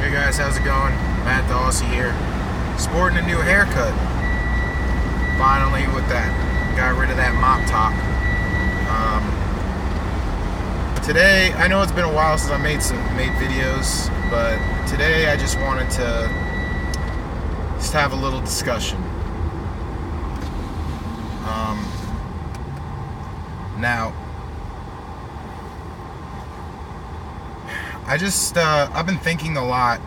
Hey guys, how's it going? Matt the Aussie here. Sporting a new haircut. Finally with that. Got rid of that mop top. Today, I know it's been a while since I made videos, but today I just wanted to just have a little discussion. Now, I've been thinking a lot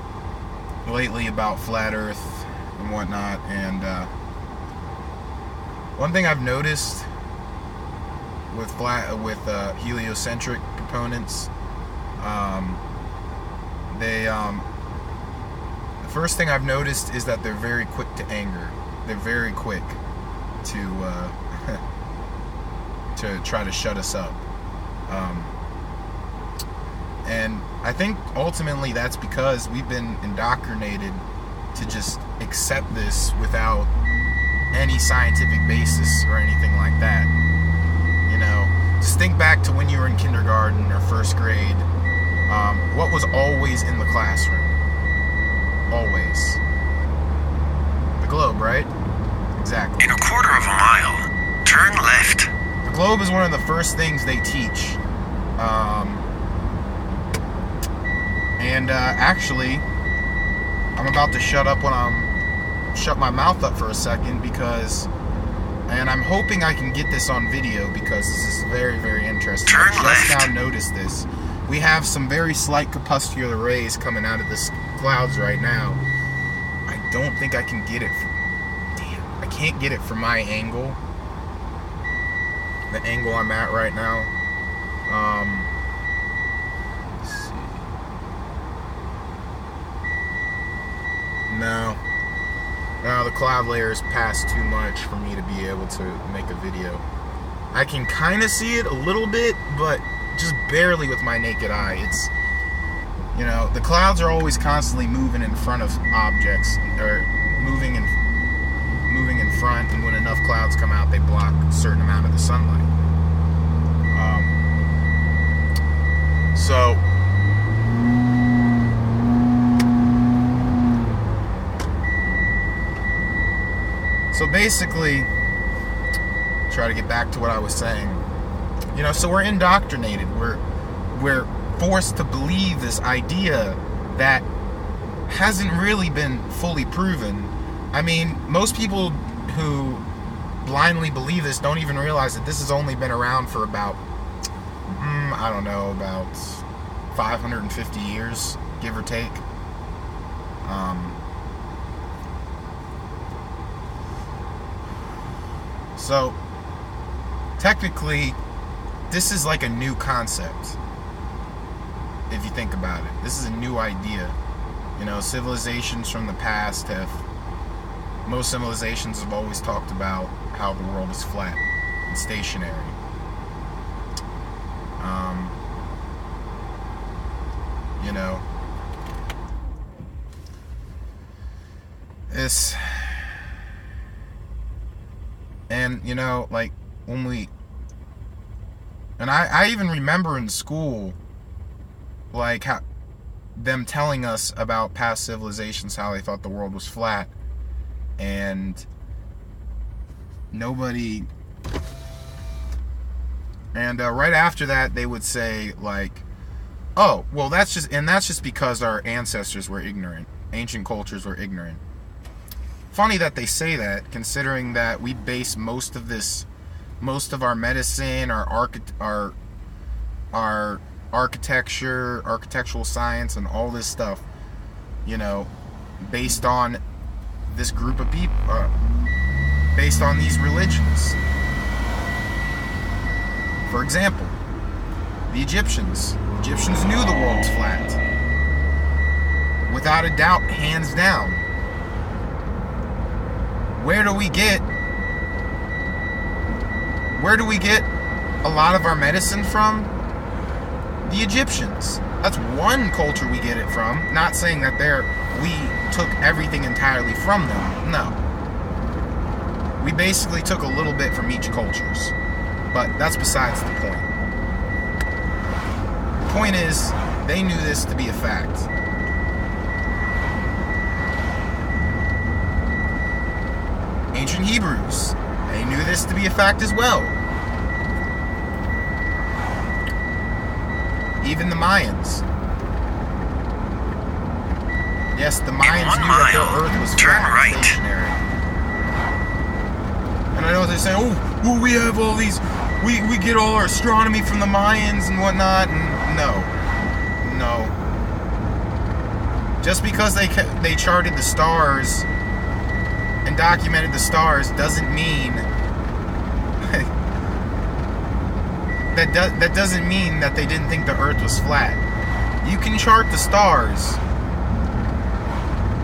lately about flat Earth and whatnot, and one thing I've noticed with heliocentric proponents, the first thing I've noticed is that they're very quick to anger. They're very quick to to try to shut us up. And I think ultimately that's because we've been indoctrinated to just accept this without any scientific basis or anything like that. You know, just think back to when you were in kindergarten or first grade. What was always in the classroom? Always. The globe, right? Exactly. In a quarter of a mile, turn left. The globe is one of the first things they teach. Actually, I'm about to shut my mouth up for a second and I'm hoping I can get this on video because this is very, very interesting. Turn I left. just now noticed this. We have some very slight corpuscular rays coming out of the clouds right now. I don't think I can get it I can't get it from my angle. The angle I'm at right now. Let's see. No, the cloud layer is past too much for me to be able to make a video. I can kind of see it a little bit, but just barely with my naked eye. It's, you know, the clouds are always constantly moving in front of objects, or moving in front, and when enough clouds come out, they block a certain amount of the sunlight. So basically, try to get back to what I was saying. You know, so we're indoctrinated. We're forced to believe this idea that hasn't really been fully proven. I mean, most people who blindly believe this don't even realize that this has only been around for about, I don't know, about 550 years, give or take. So, technically, this is like a new concept, if you think about it. This is a new idea. You know, civilizations from the past most civilizations have always talked about how the world is flat and stationary. You know, and you know, like I even remember in school, like, how them telling us about past civilizations, how they thought the world was flat, and right after that they would say, like, oh, well, that's just because our ancestors were ignorant. Ancient cultures were ignorant. Funny that they say that, considering that we base most of our medicine, our architecture, architectural science, and all this stuff, you know, based on this group of people, based on these religions. For example, the Egyptians knew the world's flat. Without a doubt, hands down. Where do we get a lot of our medicine from? The Egyptians. That's one culture we get it from. Not saying that we took everything entirely from them. No. We basically took a little bit from each cultures. But that's besides the point. The point is, they knew this to be a fact. ancient Hebrews, they knew this to be a fact as well. Even the Mayans. Yes, the Mayans knew that the Earth was flat and stationary. And I know they're saying, oh, well, we have all these, we get all our astronomy from the Mayans and whatnot, and no. Just because they charted the stars and documented the stars doesn't mean that doesn't mean that they didn't think the Earth was flat. You can chart the stars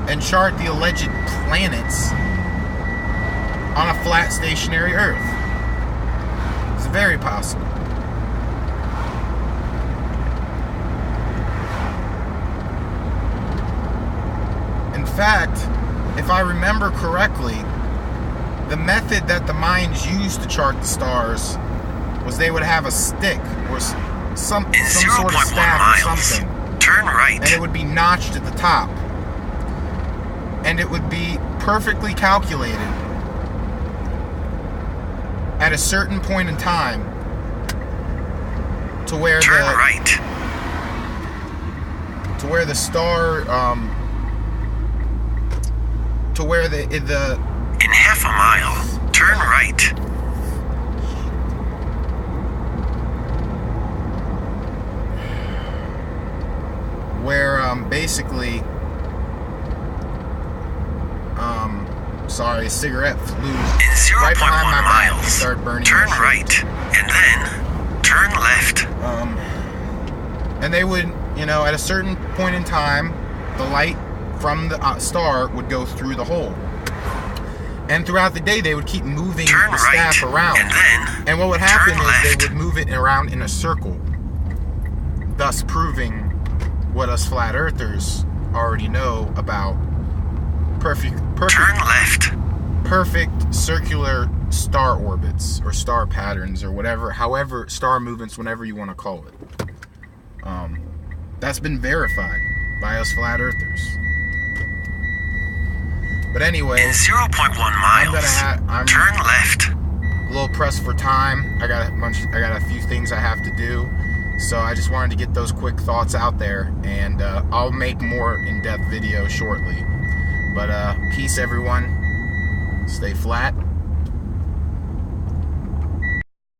and chart the alleged planets on a flat, stationary Earth. It's very possible. In fact, if I remember correctly, the method that the Mayans used to chart the stars was they would have a stick or some sort of staff or something. Turn right. And it would be notched at the top. And it would be perfectly calculated at a certain point in time to where Turn right. To where the star to where the in half a mile, turn right. Where basically sorry, a cigarette flew right behind my back and started burning. Turn right, and then turn left. And they would, at a certain point in time, the light from the star would go through the hole. And throughout the day, they would keep moving the staff around. And what would happen is they would move it around in a circle, thus proving what us flat earthers already know about perfect turn left. Perfect circular star orbits or star patterns or whatever, however, star movements, whenever you want to call it. That's been verified by us flat earthers. But anyway, in 0.1 miles, I'm turn left. A little pressed for time. I got a few things I have to do. So I just wanted to get those quick thoughts out there, and I'll make more in-depth videos shortly. But peace, everyone. Stay flat.